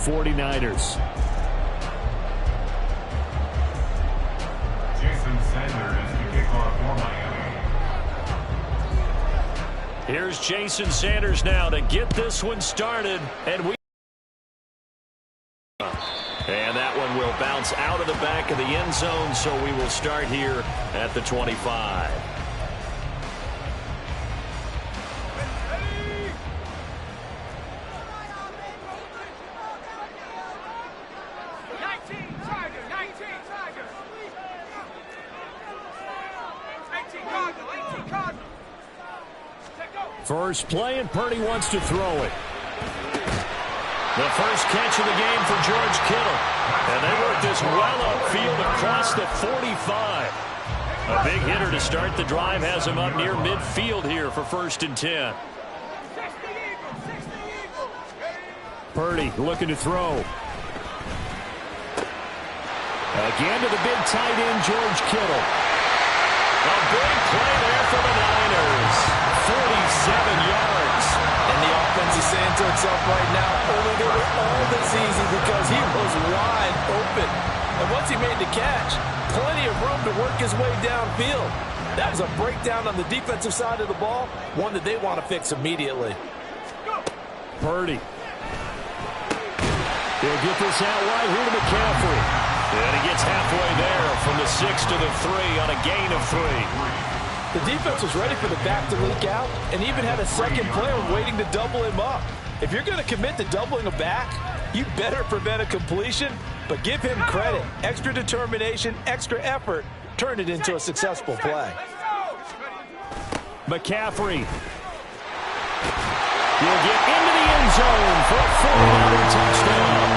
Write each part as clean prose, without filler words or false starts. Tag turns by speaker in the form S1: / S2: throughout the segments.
S1: 49ers.
S2: Jason Sanders to kick off for Miami.
S1: Here's Jason Sanders now to get this one started. And that one will bounce out of the back of the end zone, so we will start here at the 25. First play, and Purdy wants to throw it. The first catch of the game for George Kittle. And they work this well upfield across the 45. A big hitter to start the drive has him up near midfield here for 1st and 10. Purdy looking to throw. Again to the big tight end, George Kittle. A big play there for the Niners. 47 yards.
S3: And the offense is saying to itself right now, only do it all this easy because he was wide open. And once he made the catch, plenty of room to work his way downfield. That was a breakdown on the defensive side of the ball, one that they want to fix immediately.
S1: Purdy. He'll get this out wide here to McCaffrey. And he gets halfway there from the 6 to the 3 on a gain of 3.
S3: The defense was ready for the back to leak out and even had a second player waiting to double him up. If you're going to commit to doubling a back, you better prevent a completion, but give him credit. Extra determination, extra effort, turn it into a successful play.
S1: McCaffrey. He'll get into the end zone for a 4-yard touchdown.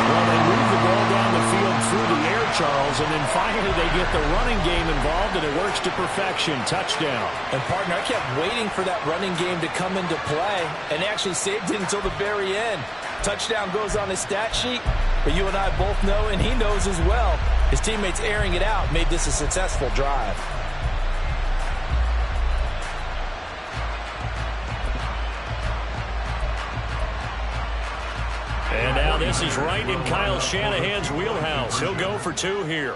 S1: Well, they move the ball down the field through the air, Charles, and then finally they get the running game involved, and it works to perfection. Touchdown.
S3: And, partner, I kept waiting for that running game to come into play and actually saved it until the very end. Touchdown goes on his stat sheet, but you and I both know, and he knows as well, his teammates airing it out made this a successful drive.
S1: And now this is right in Kyle Shanahan's wheelhouse. He'll go for 2 here.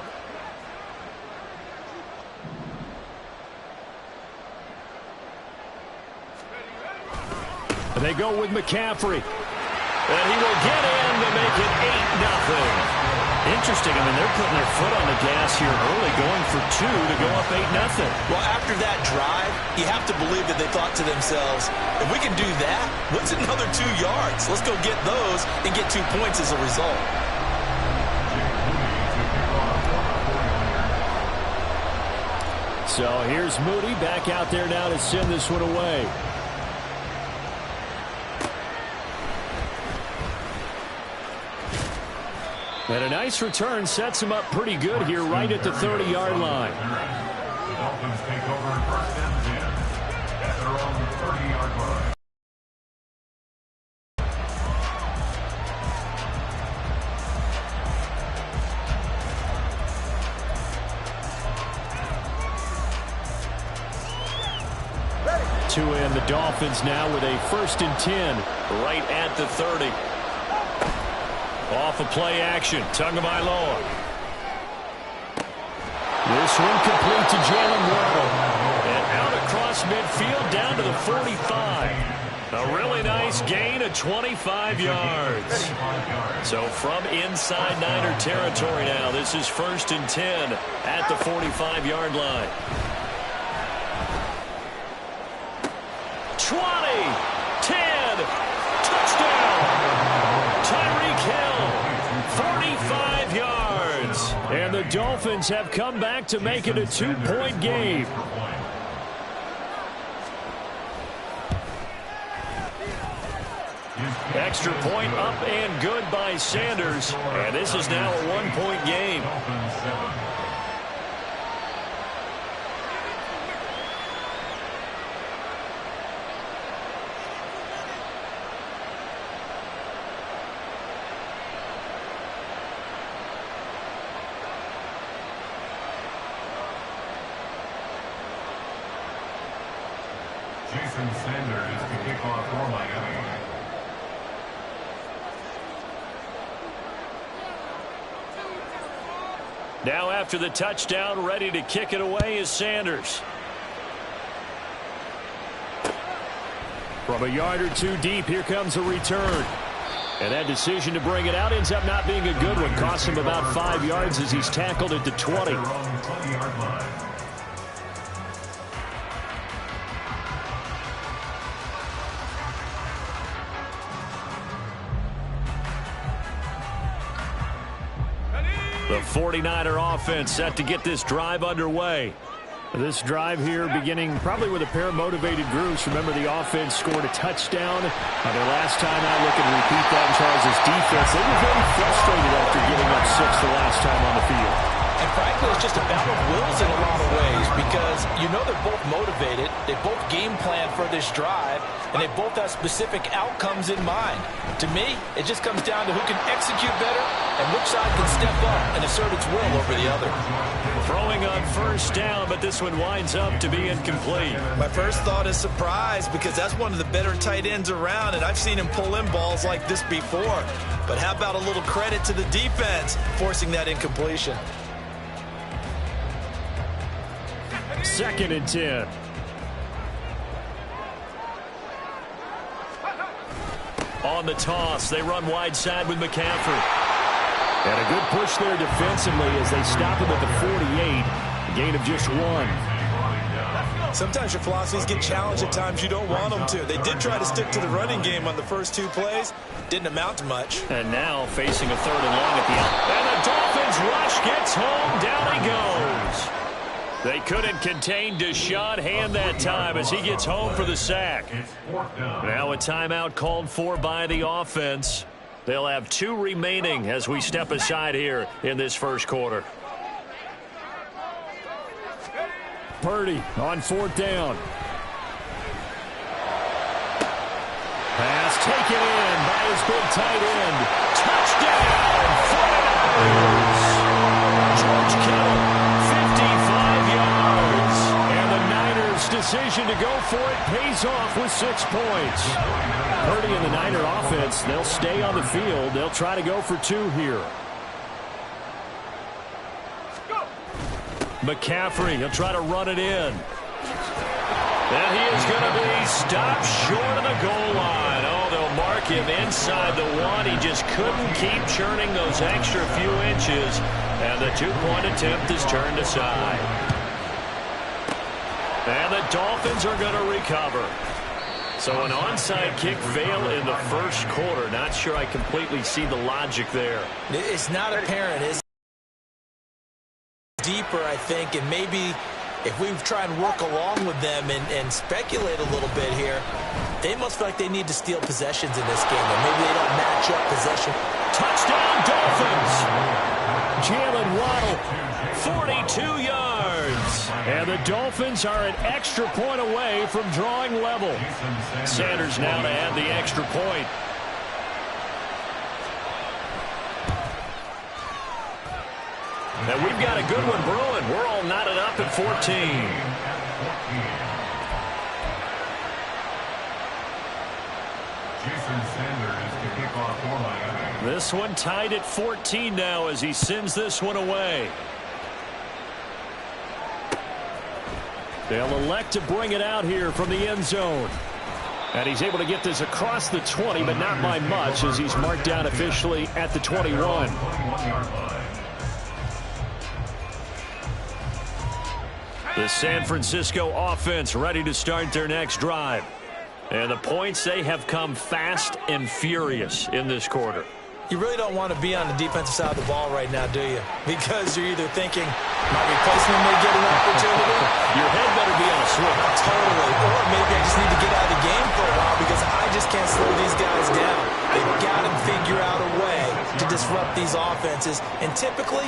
S1: They go with McCaffrey. And he will get in to make it 8-0. Interesting. I mean, they're putting their foot on the gas here early, going for 2 to go up 8-0.
S3: Well, after that drive, you have to believe that they thought to themselves, if we can do that, what's another 2 yards? Let's go get those and get 2 points as a result.
S1: So here's Moody back out there now to send this one away. And a nice return sets him up pretty good here right at the 30-yard line.
S2: The Dolphins take over 1st and 10 at their own 30-yard line.
S1: And the Dolphins now with a 1st and 10 right at the 30. Off of play action, Tagovailoa. This one complete to Jalen Waddle. And out across midfield down to the 45. A really nice gain of 25 yards. So from inside Niner territory now, this is 1st and 10 at the 45-yard line. 20, 10, touchdown. Tyreek Hill, 45 yards. And the Dolphins have come back to make it a 2-point game. Extra point up and good by Sanders. And this is now a 1-point game.
S2: Jason Sanders to kick off for Miami.
S1: Now after the touchdown, ready to kick it away is Sanders. From a yard or two deep, here comes a return. And that decision to bring it out ends up not being a good one. Costs him about 5 yards as he's tackled at the 20. The 49er offense set to get this drive underway. This drive here beginning probably with a pair of motivated groups. Remember, the offense scored a touchdown. Their last time out, looking to repeat that in Charles' defense. They were very frustrated after giving up 6 the last time on the field.
S3: And frankly, it's just a battle of wills in a lot of ways because you know they're both motivated. They both game plan for this drive, and they both have specific outcomes in mind. To me, it just comes down to who can execute better and which side can step up and assert its will over the other.
S1: Throwing on first down, but this one winds up to be incomplete.
S4: My first thought is surprise because that's one of the better tight ends around, and I've seen him pull in balls like this before. But how about a little credit to the defense forcing that incompletion?
S1: 2nd and 10. On the toss, they run wide side with McCaffrey. And a good push there defensively as they stop him at the 48. A gain of just 1.
S4: Sometimes your philosophies get challenged at times you don't want them to. They did try to stick to the running game on the first 2 plays. Didn't amount to much.
S1: And now facing a 3rd and long at the end. And the Dolphins rush gets home. Down he goes. They couldn't contain Deshaun Hand that time as he gets home for the sack. Now a timeout called for by the offense. They'll have 2 remaining as we step aside here in this first quarter. Purdy on 4th down. Pass taken in by his big tight end. Touchdown, 49ers. George Kittle, 55 yards. And the Niners' decision to go for it pays off with 6 points. Purdy and the Niner offense, they'll stay on the field. They'll try to go for 2 here. McCaffrey, he'll try to run it in. And he is going to be stopped short of the goal line. Oh, they'll mark him inside the 1. He just couldn't keep churning those extra few inches. And the 2-point attempt is turned aside. And the Dolphins are going to recover. So an onside kick fail in the first quarter. Not sure I completely see the logic there.
S4: It's not apparent. It's deeper, I think, and maybe if we try and work along with them and speculate a little bit here, they must feel like they need to steal possessions in this game, or maybe they don't match up possession.
S1: Touchdown, Dolphins! Jalen Waddle, 42 yards. And the Dolphins are an extra point away from drawing level. Sanders now to add the extra point. And we've got a good one brewing. We're all knotted up at 14. This one tied at 14 now as he sends this one away. They'll elect to bring it out here from the end zone. And he's able to get this across the 20, but not by much as he's marked down officially at the 21. The San Francisco offense ready to start their next drive. And the points, they have come fast and furious in this quarter.
S4: You really don't want to be on the defensive side of the ball right now, do you? Because you're either thinking, my replacement may get an opportunity.
S1: Your head better be on a swivel.
S4: Totally. Or maybe I just need to get out of the game for a while because I just can't slow these guys down. They've got to figure out a way to disrupt these offenses. And typically,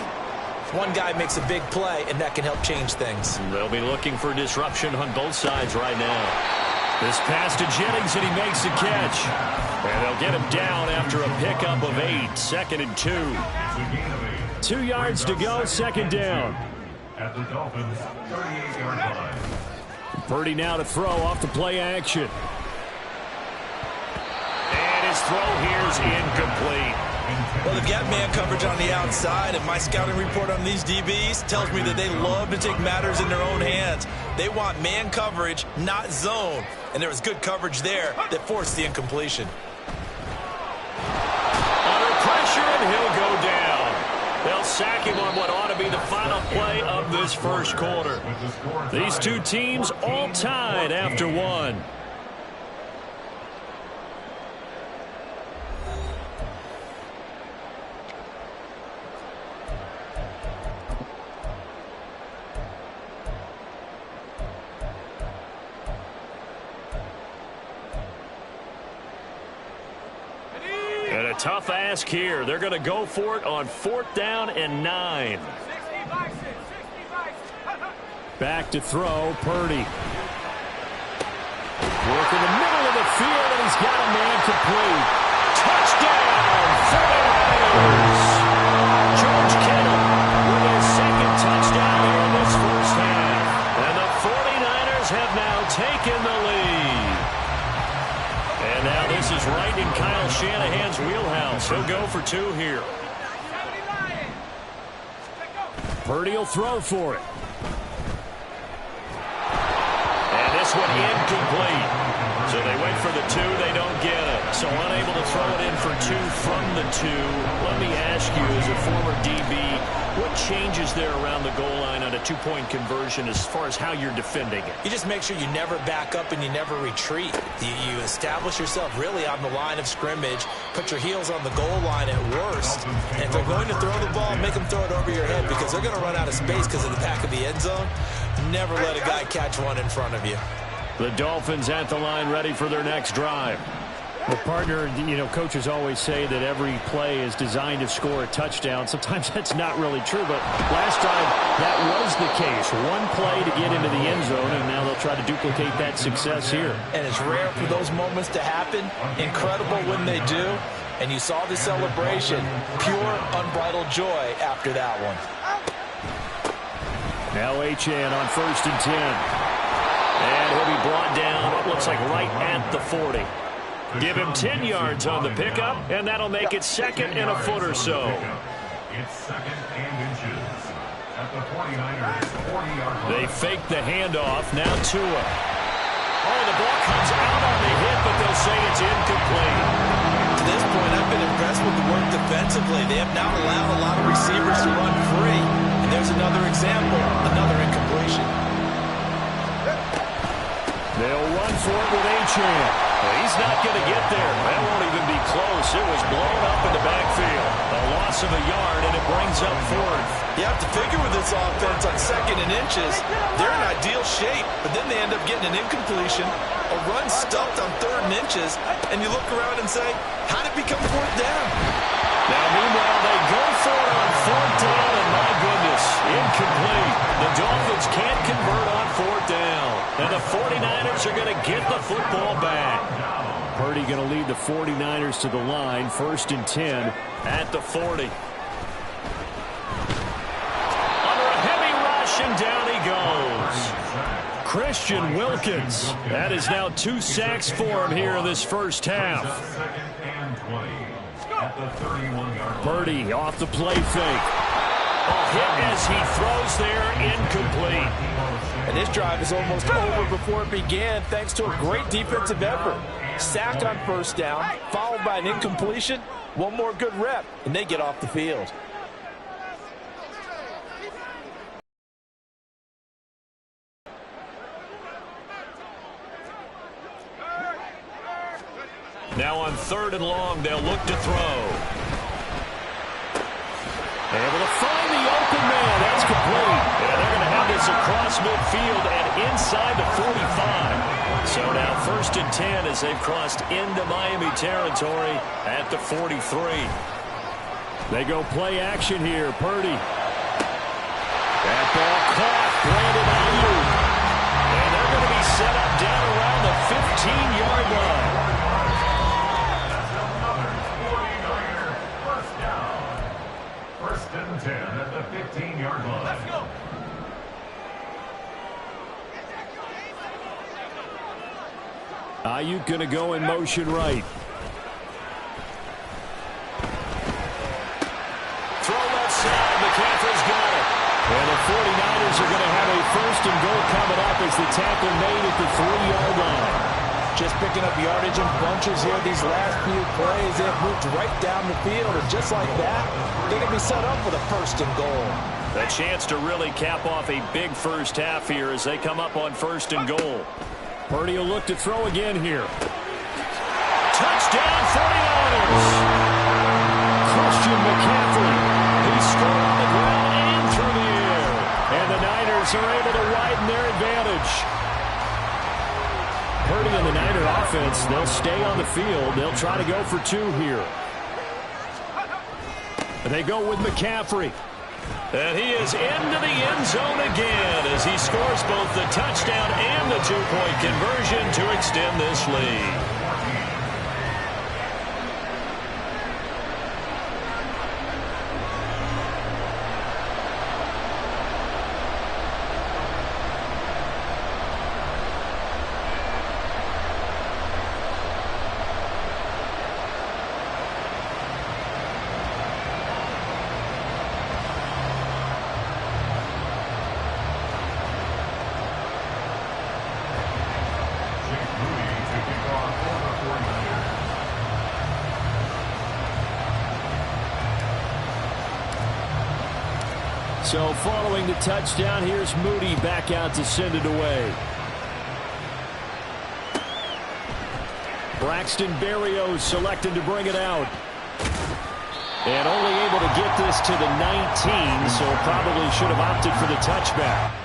S4: one guy makes a big play, and that can help change things.
S1: They'll be looking for disruption on both sides right now. This pass to Jennings, and he makes the catch. And they'll get him down after a pickup of 8. 2nd and 2. 2 yards to go, 2nd down.
S2: At the Dolphins' 38-yard line.
S1: Purdy now to throw off the play action. And his throw here is incomplete.
S4: Well, they've got man coverage on the outside, and my scouting report on these DBs tells me that they love to take matters in their own hands. They want man coverage, not zone. And there was good coverage there that forced the incompletion.
S1: Under pressure, and he'll go down. They'll sack him on what ought to be the final play of this first quarter. These two teams all tied after one. And a tough ask here. They're going to go for it on 4th down and 9. Back to throw, Purdy. Work in the middle of the field, and he's got a man complete. Touchdown, 49ers! George Kittle with his second touchdown here in this first half. And the 49ers have now taken the lead. And now this is right in Kyle Shanahan's wheelhouse. He'll go for 2 here. Purdy will throw for it. And this one incomplete. So they wait for the 2. They don't get it. So unable to throw it in for 2 from the 2. Let me ask you, as a former DB, what changes there around the goal line on a 2-point conversion as far as how you're defending it?
S4: You just make sure you never back up and you never retreat. You establish yourself really on the line of scrimmage, put your heels on the goal line at worst, and if they're going to throw the ball, make them throw it over your head because they're going to run out of space because of the back of the end zone. Never let a guy catch one in front of you.
S1: The Dolphins at the line ready for their next drive.
S5: Well, partner, you know, coaches always say that every play is designed to score a touchdown. Sometimes that's not really true, but last time that was the case. One play to get into the end zone, and now they'll try to duplicate that success here.
S4: And it's rare for those moments to happen. Incredible when they do. And you saw the celebration. Pure, unbridled joy after that one.
S1: Now Achane on 1st and 10. And he'll be brought down, it looks like right at the 40. Give him 10 yards on the pickup, and that'll make it 2nd and a foot or so.
S2: It's 2nd and inches at the 49ers 40-yard line.
S1: They fake the handoff. Now Tua. Oh, the ball comes out on the hit, but they'll say it's incomplete.
S4: To this point, I've been impressed with the work defensively. They have now allowed a lot of receivers to run free. And there's another example, another incompletion.
S1: They'll run for it with Achane. He's not going to get there. That won't even be close. It was blown up in the backfield. A loss of a yard, and it brings up 4th.
S4: You have to figure with this offense on 2nd and inches, they're in ideal shape, but then they end up getting an incompletion, a run stuffed on 3rd and inches, and you look around and say, how did it become 4th down?
S1: Now, meanwhile, they go for it on 4th down, and my goodness, incomplete. The Dolphins can't convert on 4th down, and the 49ers are going to get the football back.
S5: Purdy going to lead the 49ers to the line, 1st and 10
S1: at the 40. Under a heavy rush, and down he goes. Christian Wilkins. That is now 2 sacks for him here in this first half.
S2: 2nd and 20 at the 31-yard line.
S1: Purdy off the play fake. A hit as he throws there, incomplete.
S3: And this drive is almost over before it began thanks to a great defensive effort. Sack on 1st down, followed by an incompletion. One more good rep, and they get off the field.
S1: Now on 3rd and long, they'll look to throw. Able to find the open man. That's complete. And they're going to have this across midfield and inside the 45. So now 1st and 10 as they've crossed into Miami territory at the 43.
S5: They go play action here. Purdy.
S1: That ball caught. Brandon Ayuk. And they're going to be set up down around the 15-yard line.
S2: First and 10 at the 15-yard line. Let's go.
S5: Ayuk going to go in motion right. And the 49ers are going to have a first and goal coming up as the tackle made at the 3-yard line.
S3: Just picking up yardage in bunches here these last few plays. They've moved right down the field, and just like that, they can be set up with a first and goal.
S1: A chance to really cap off a big first half here as they come up on first and goal.
S5: Purdy will look to throw again here.
S1: Touchdown 49ers!
S5: Christian McCaffrey.
S1: He scored on the ground and through the air.
S5: And the Niners are able to widen their advantage. Purdy and the Niner offense, they'll stay on the field. They'll try to go for 2 here. They go with McCaffrey.
S1: And he is into the end zone again as he scores both the touchdown and the 2-point conversion to extend this lead.
S5: So following the touchdown, here's Moody back out to send it away. Braxton Berrios selected to bring it out. And only able to get this to the 19, so probably should have opted for the touchback.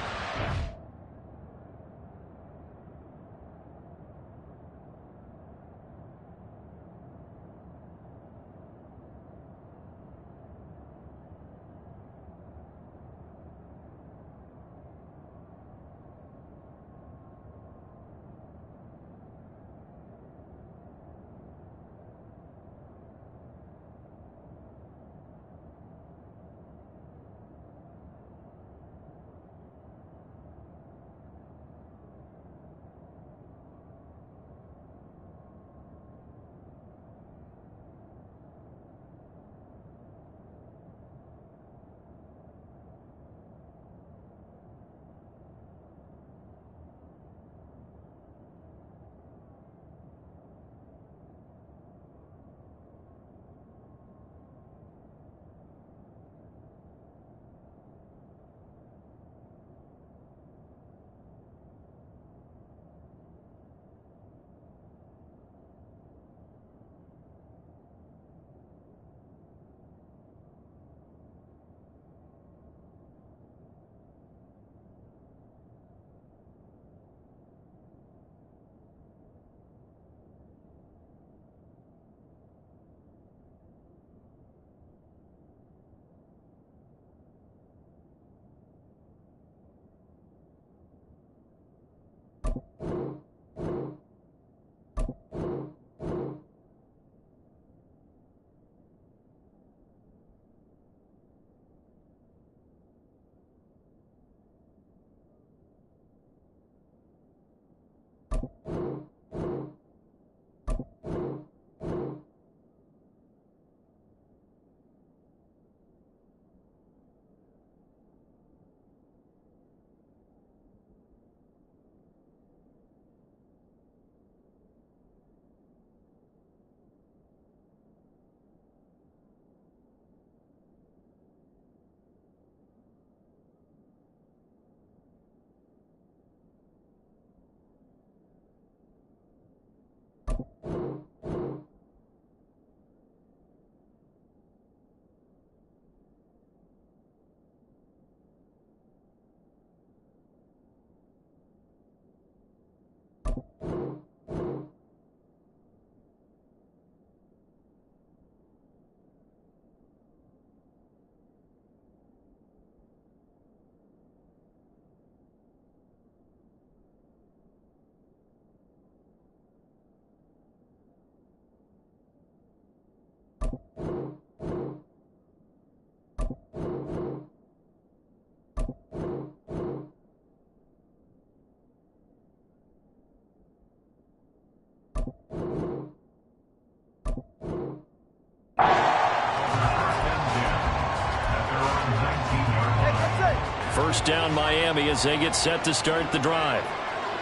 S1: First down Miami as they get set to start the drive.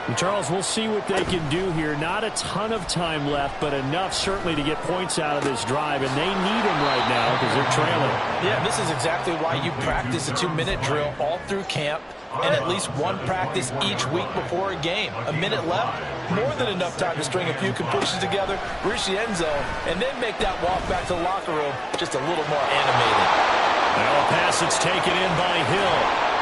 S5: And Charles, we'll see what they can do here. Not a ton of time left, but enough certainly to get points out of this drive, and they need them right now because they're trailing.
S4: Yeah, this is exactly why you practice a 2-minute drill all through camp and at least one practice each week before a game. A minute left, more than enough time to string a few completions together, reach the end zone, and then make that walk back to the locker room just a little more animated.
S1: Now a pass that's taken in by Hill.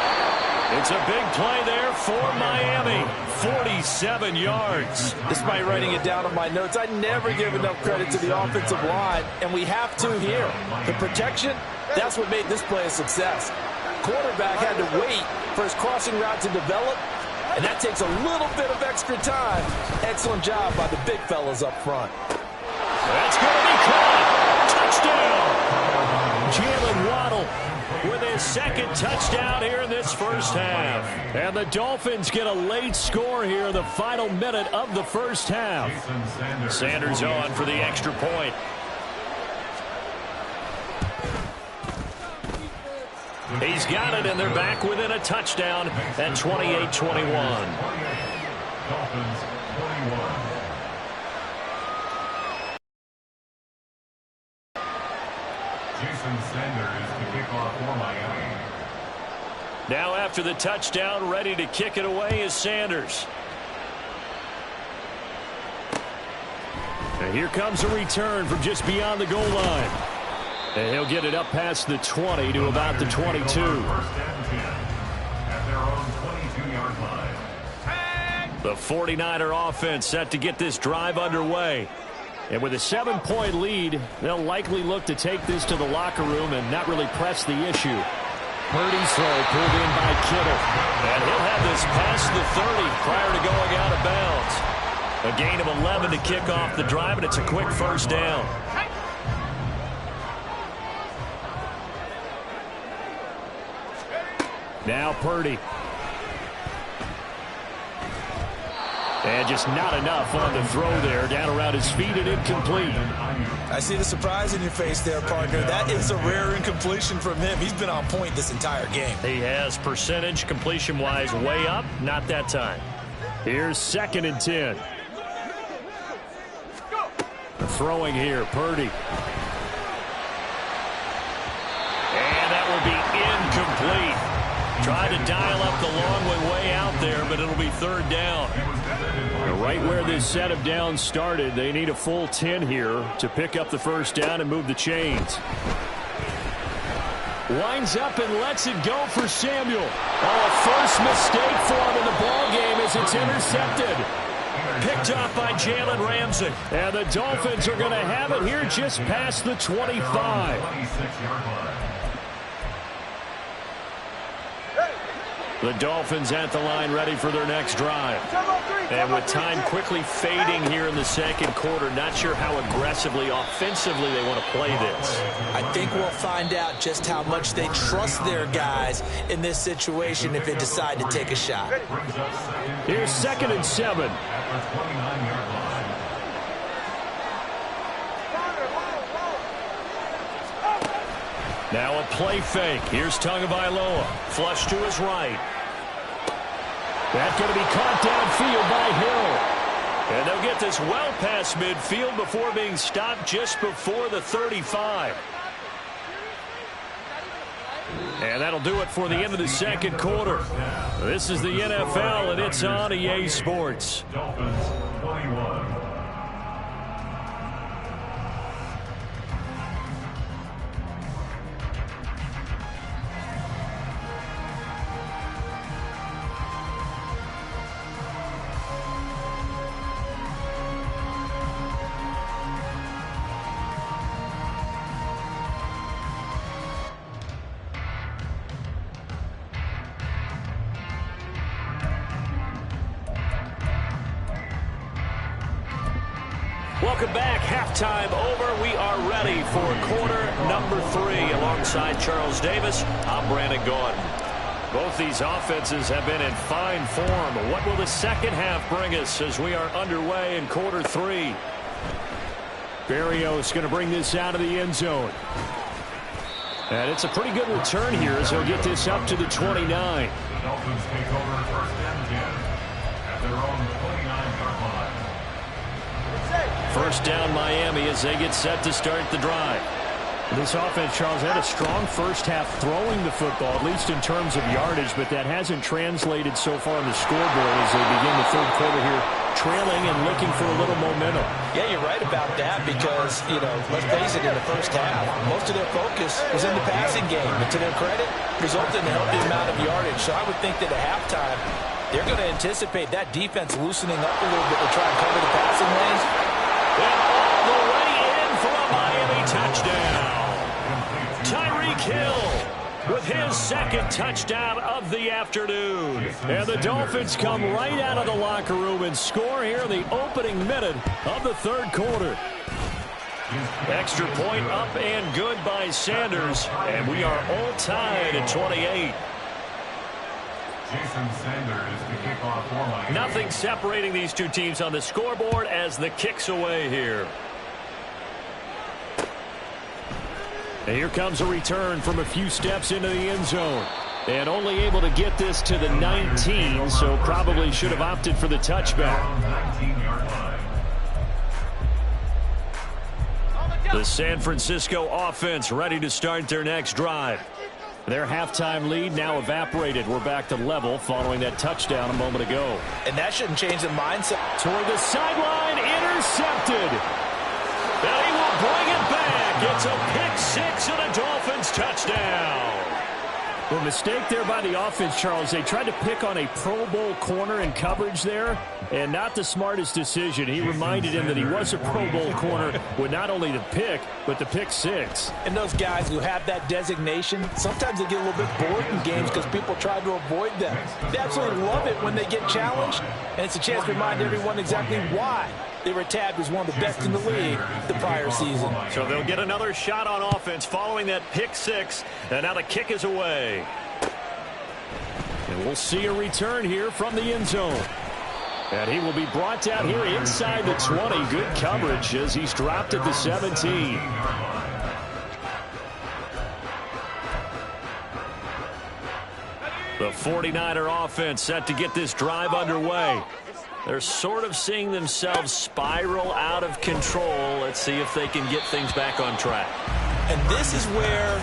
S1: It's a big play there for Miami. 47 yards.
S3: Despite writing it down on my notes, I never give enough credit to the offensive line, and we have to here. The protection, that's what made this play a success. Quarterback had to wait for his crossing route to develop, and that takes a little bit of extra time. Excellent job by the big fellas up front.
S1: That's going to be caught. Touchdown. Jalen Waddle with his second touchdown here in this first half. And the Dolphins get a late score here in the final minute of the first half. Sanders on for the extra point. He's got it, and they're back within a touchdown at 28-21.
S2: Dolphins 21. Jason Sanders to kick off for Miami.
S1: Now after the touchdown, ready to kick it away is Sanders. And here comes a return from just beyond the goal line. And he'll get it up past the 20 to about the 22.
S2: First and 10 at their own 22-yard line.
S1: The 49er offense set to get this drive underway. And with a 7-point lead, they'll likely look to take this to the locker room and not really press the issue. Purdy's throw pulled in by Kittle. And he'll have this past the 30 prior to going out of bounds. A gain of 11 to kick off the drive, and it's a quick first down. Now Purdy. And just not enough on the throw there. Down around his feet and incomplete.
S4: I see the surprise in your face there, partner. That is a rare incompletion from him. He's been on point this entire game.
S1: He has percentage completion-wise way up. Not that time. Here's 2nd and 10. Throwing here, Purdy. And that will be incomplete. Tried to dial up the long one way out there, but it'll be 3rd down. Right where this set of downs started, they need a full 10 here to pick up the first down and move the chains. Winds up and lets it go for Samuel. Oh, a first mistake for him in the ball game as it's intercepted. Picked up by Jalen Ramsey. And the Dolphins are going to have it here just past the 25. The Dolphins at the line ready for their next drive. And with time quickly fading here in the second quarter, not sure how aggressively, offensively they want to play this.
S4: I think we'll find out just how much they trust their guys in this situation if they decide to take a shot.
S1: Here's 2nd and 7. Now a play fake. Here's Tagovailoa. Flush to his right. That's going to be caught downfield by Hill. And they'll get this well past midfield before being stopped just before the 35. And that'll do it for the end of the second quarter. This is the NFL, and it's on EA Sports.
S2: Dolphins 21.
S1: Welcome back. Halftime over. We are ready for quarter number 3. Alongside Charles Davis, I'm Brandon Gordon. Both these offenses have been in fine form. What will the second half bring us as we are underway in quarter 3?
S5: Berrios going to bring this out of the end zone. And it's a pretty good return here as he'll get this up to the 29.
S2: The Dolphins take over first and 10 at their own 29-yard line.
S1: First down Miami as they get set to start the drive.
S5: This offense, Charles, had a strong first half throwing the football, at least in terms of yardage, but that hasn't translated so far on the scoreboard as they begin the third quarter here, trailing and looking for a little momentum.
S4: Yeah, you're right about that because, let's face it, in the first half, most of their focus was in the passing game. And to their credit, resulted in a healthy amount of yardage. So I would think that at halftime, they're going to anticipate that defense loosening up a little bit to try and cover the passing lanes.
S1: And all the way in for a Miami touchdown. Tyreek Hill with his second touchdown of the afternoon. And the Dolphins come right out of the locker room and score here in the opening minute of the third quarter. Extra point up and good by Sanders. And we are all tied at 28.
S2: Jason Sanders to kick off for Miami.
S1: Nothing separating these two teams on the scoreboard as the kick's away here. And here comes a return from a few steps into the end zone. And only able to get this to the 19, so probably should have opted for the touchback.
S2: 19-yard line.
S1: The San Francisco offense ready to start their next drive. Their halftime lead now evaporated. We're back to level following that touchdown a moment ago.
S4: And that shouldn't change the mindset.
S1: Toward the sideline, intercepted. And he will bring it back. It's a pick six and a Dolphins touchdown.
S5: The mistake there by the offense, Charles, they tried to pick on a Pro Bowl corner in coverage there, and not the smartest decision. He reminded him that he was a Pro Bowl corner with not only the pick, but the pick six.
S4: And those guys who have that designation, sometimes they get a little bit bored in games because people try to avoid them. They absolutely love it when they get challenged, and it's a chance to remind everyone exactly why they were tabbed as one of the best in the league the prior season.
S1: So they'll get another shot on offense following that pick six, and now the kick is away. And we'll see a return here from the end zone. And he will be brought down here inside the 20. Good coverage as he's dropped at the 17. The 49er offense set to get this drive underway. They're sort of seeing themselves spiral out of control. Let's see if they can get things back on track.
S4: And this is where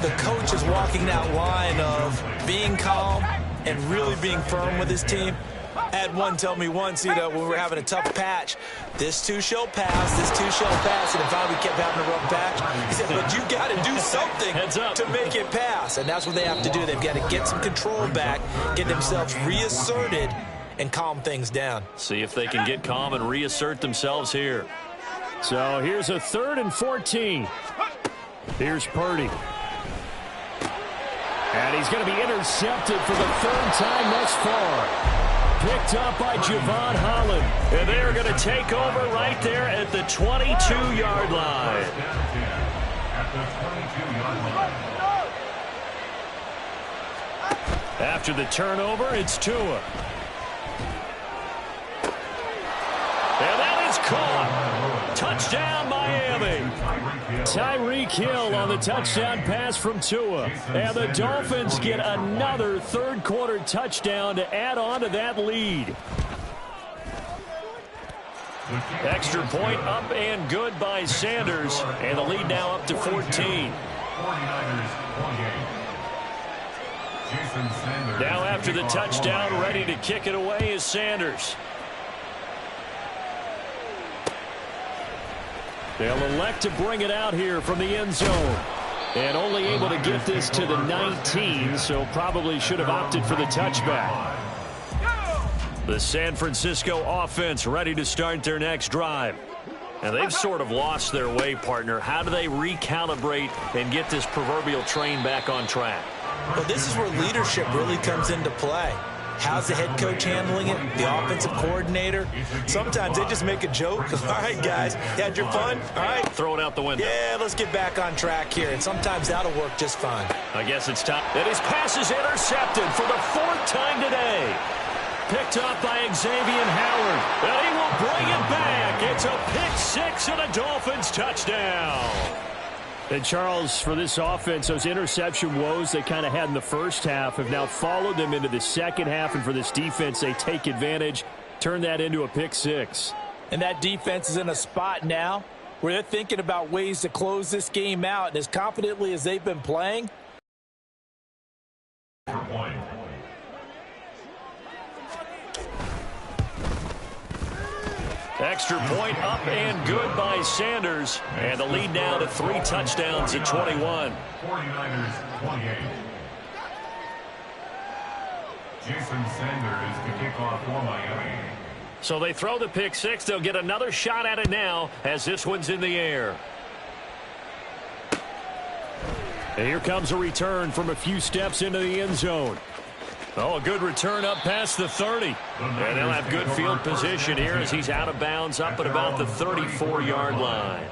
S4: the coach is walking that line of being calm and really being firm with his team. I had one tell me once, when we were having a tough patch, this too shall pass, this too shall pass, and finally we kept having a rough patch. He said, but you got to do something to make it pass, and that's what they have to do. They've got to get some control back, get themselves reasserted, and calm things down.
S1: See if they can get calm and reassert themselves here.
S5: So here's a 3rd and 14. Here's Purdy. And he's going to be intercepted for the 3rd time thus far. Picked up by Javon Holland.
S1: And they're going to take over right there at the 22-yard line.
S2: At the 22-yard line.
S1: After the turnover, it's Tua. And that is caught. Touchdown, Miami.
S5: Tyreek Hill on the touchdown pass from Tua. And the Dolphins get another third quarter touchdown to add on to that lead.
S1: Extra point up and good by Sanders. And the lead now up to 14.
S2: 49ers 28. Jason Sanders.
S1: Now after the touchdown, ready to kick it away is Sanders.
S5: They'll elect to bring it out here from the end zone. And only able to get this to the 19, so probably should have opted for the touchback.
S1: The San Francisco offense ready to start their next drive. And they've sort of lost their way, partner. How do they recalibrate and get this proverbial train back on track?
S4: Well, this is where leadership really comes into play. How's the head coach handling it? The offensive coordinator? Sometimes they just make a joke. All right, guys, you had your fun? All right.
S1: Throw it out the window.
S4: Yeah, let's get back on track here. And sometimes that'll work just fine.
S1: I guess it's time. And his pass is intercepted for the 4th time today. Picked up by Xavier Howard. And he will bring it back. It's a pick six and a Dolphins touchdown.
S5: And Charles, for this offense, those interception woes they kind of had in the first half have now followed them into the second half. And for this defense, they take advantage, turn that into a pick six.
S3: And that defense is in a spot now where they're thinking about ways to close this game out. And as confidently as they've been playing.
S1: Extra point up and good by Sanders. And the lead now to 3 touchdowns at 21.
S2: 49ers 28. Jason Sanders to kick off for Miami.
S1: So they throw the pick six. They'll get another shot at it now as this one's in the air. And here comes a return from a few steps into the end zone. Oh, a good return up past the 30. And they'll have good field position here as he's out of bounds up at about the 34-yard line.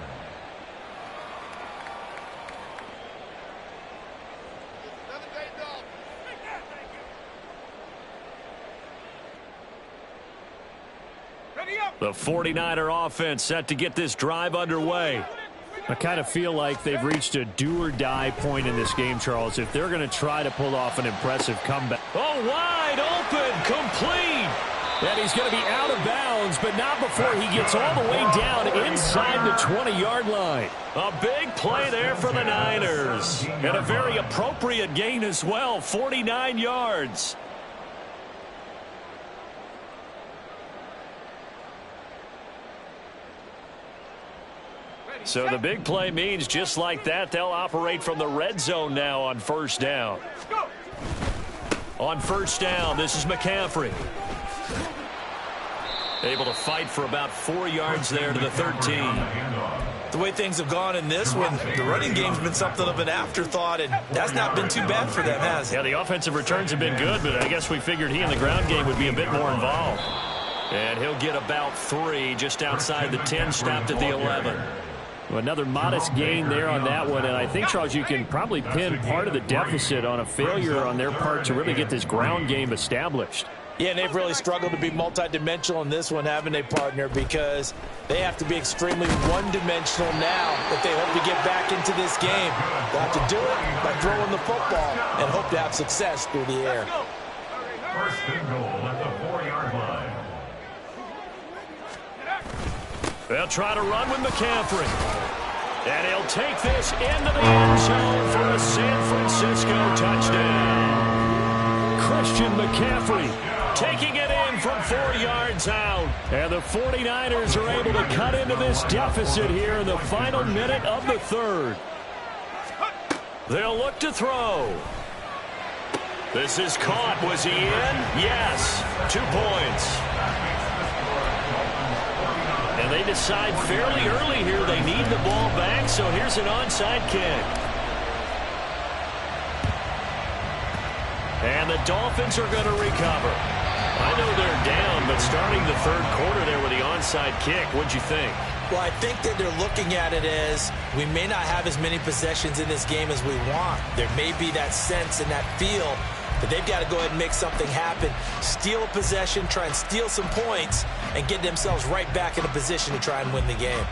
S1: The 49er offense set to get this drive underway.
S5: I kind of feel like they've reached a do-or-die point in this game, Charles, if they're going to try to pull off an impressive comeback.
S1: Oh, wide open, complete.
S5: And he's going to be out of bounds, but not before he gets all the way down inside the 20-yard line.
S1: A big play there for the Niners. And a very appropriate gain as well, 49 yards. So the big play means just like that, they'll operate from the red zone now on first down. On first down, this is McCaffrey. Able to fight for about 4 yards there to the 13.
S4: The way things have gone in this one, the running game's been something of an afterthought, and that's not been too bad for them, has it?
S1: Yeah, the offensive returns have been good, but I guess we figured he in the ground game would be a bit more involved. And he'll get about 3 just outside the 10, stopped at the 11.
S5: Well, another modest gain there on that one, and I think, Charles, you can probably pin part of the deficit on a failure on their part to really get this ground game established.
S3: Yeah, and they've really struggled to be multidimensional in this one, haven't they, partner? Because they have to be extremely one-dimensional now if they hope to get back into this game. They'll have to do it by throwing the football and hope to have success through the air.
S2: First and goal at the 4-yard line.
S1: They'll try to run with McCaffrey. And he'll take this into the end zone for a San Francisco touchdown.
S5: Christian McCaffrey
S1: taking it in from 4 yards out.
S5: And the 49ers are able to cut into this deficit here in the final minute of the third.
S1: They'll look to throw. This is caught. Was he in? Yes. 2 points. And they decide fairly early here they need the ball back, so here's an onside kick. And the Dolphins are going to recover. I know they're down, but starting the third quarter there with the onside kick, what'd you think?
S4: Well, I think that they're looking at it as we may not have as many possessions in this game as we want. There may be that sense and that feel that they've got to go ahead and make something happen, steal a possession, try and steal some points, and get themselves right back in a position to try and win the game.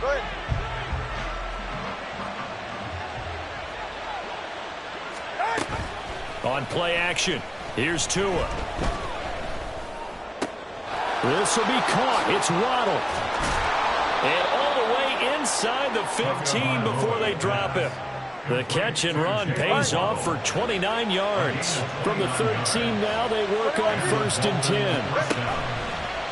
S1: On play action, here's Tua.
S5: This will be caught. It's Waddle.
S1: And all the way inside the 15 before they drop him. The catch and run pays off for 29 yards.
S5: From the 13 now, they work on first and 10.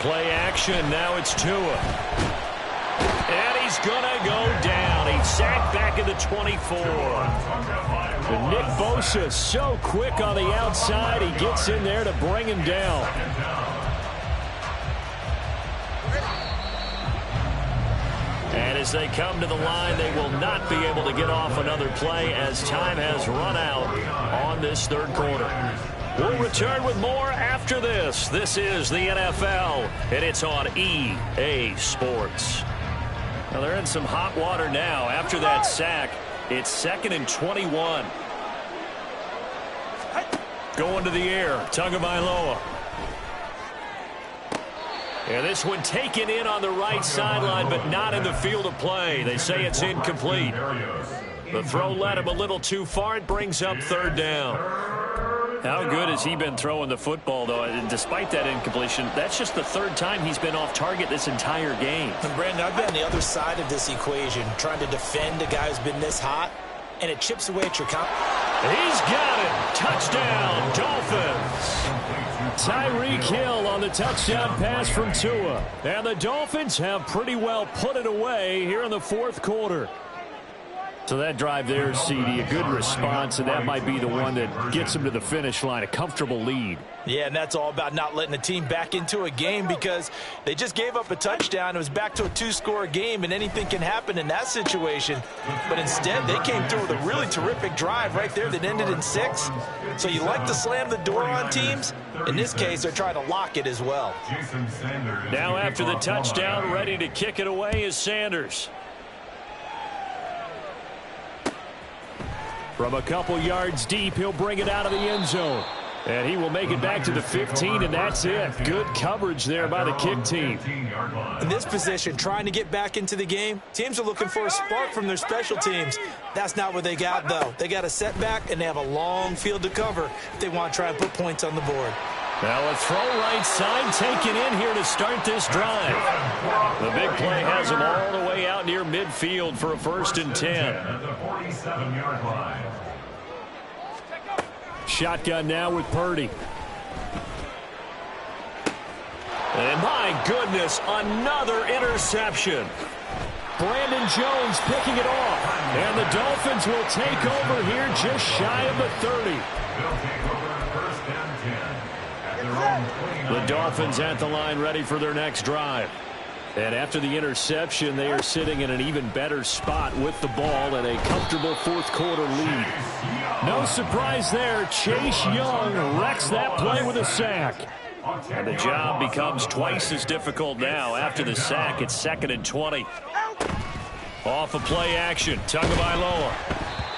S1: Play action, now it's Tua. And he's going to go down. He's sacked back at the 24.
S5: And Nick Bosa so quick on the outside. He gets in there to bring him down.
S1: And as they come to the line, they will not be able to get off another play as time has run out on this third quarter. We'll return with more after this. This is the NFL, and it's on EA Sports. Now they're in some hot water now. After that sack, it's 2nd and 21. Going to the air, Tagovailoa. And this one taken in on the right sideline, but not in the field of play. They say it's incomplete. The throw led him a little too far. It brings up third down.
S5: How good has he been throwing the football, though? And despite that incompletion, that's just the third time he's been off target this entire game.
S4: And Brandon, I've been on the other side of this equation, trying to defend a guy who's been this hot, and it chips away at your
S1: He's got it. Touchdown, Dolphins.
S5: Tyreek Hill on the touchdown pass from Tua. And the Dolphins have pretty well put it away here in the fourth quarter. So that drive there, CD, a good response, and that might be the one that gets them to the finish line, a comfortable lead.
S4: Yeah, and that's all about not letting the team back into a game because they just gave up a touchdown. It was back to a two-score game, and anything can happen in that situation. But instead, they came through with a really terrific drive right there that ended in 6. So you like to slam the door on teams. In this case, they're trying to lock it as well.
S1: Now after the touchdown, ready to kick it away is Sanders.
S5: From a couple yards deep, he'll bring it out of the end zone. And he will make it back to the 15, and that's it. Good coverage there by the kick team.
S4: In this position, trying to get back into the game, teams are looking for a spark from their special teams. That's not what they got, though. They got a setback, and they have a long field to cover if they want to try and put points on the board.
S1: Now a throw right side taken in here to start this drive. The big play has him all the way out near midfield for a 1st and 10.
S2: At the 47-yard line.
S5: Shotgun now with Purdy.
S1: And my goodness, another interception.
S5: Brandon Jones picking it off. And the Dolphins will take over here just shy of the 30.
S2: They'll take over 1st and 10. At their own 20.
S1: The Dolphins at the line ready for their next drive.
S5: And after the interception, they are sitting in an even better spot with the ball and a comfortable fourth quarter lead. No surprise there. Chase Young wrecks that play with a sack.
S1: And the job becomes twice as difficult now. After the sack, it's 2nd and 20. Off of play action, Tagovailoa.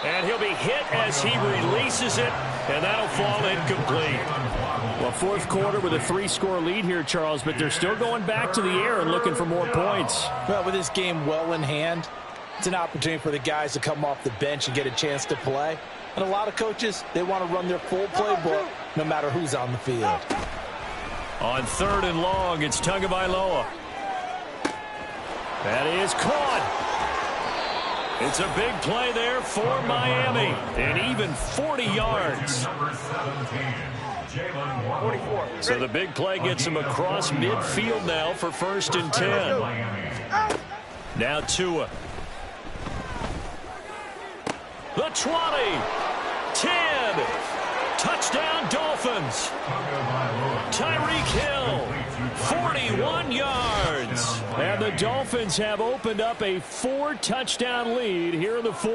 S1: And he'll be hit as he releases it, and that'll fall incomplete.
S5: Well, fourth quarter with a 3-score lead here, Charles, but they're still going back to the air and looking for more points.
S4: Well, with this game well in hand, it's an opportunity for the guys to come off the bench and get a chance to play. And a lot of coaches, they want to run their full playbook no matter who's on the field.
S1: On 3rd and long, it's Tagovailoa. That is Quan. It's a big play there for Miami. And even 40 yards.
S2: Number 17, Jalen 44.
S1: So the big play gets him across midfield now for 1st and 10. Now Tua. The 20. 10. Touchdown Dolphins. Tyreek Hill. 41 yards.
S5: And the Dolphins have opened up a 4-touchdown lead here in the fourth.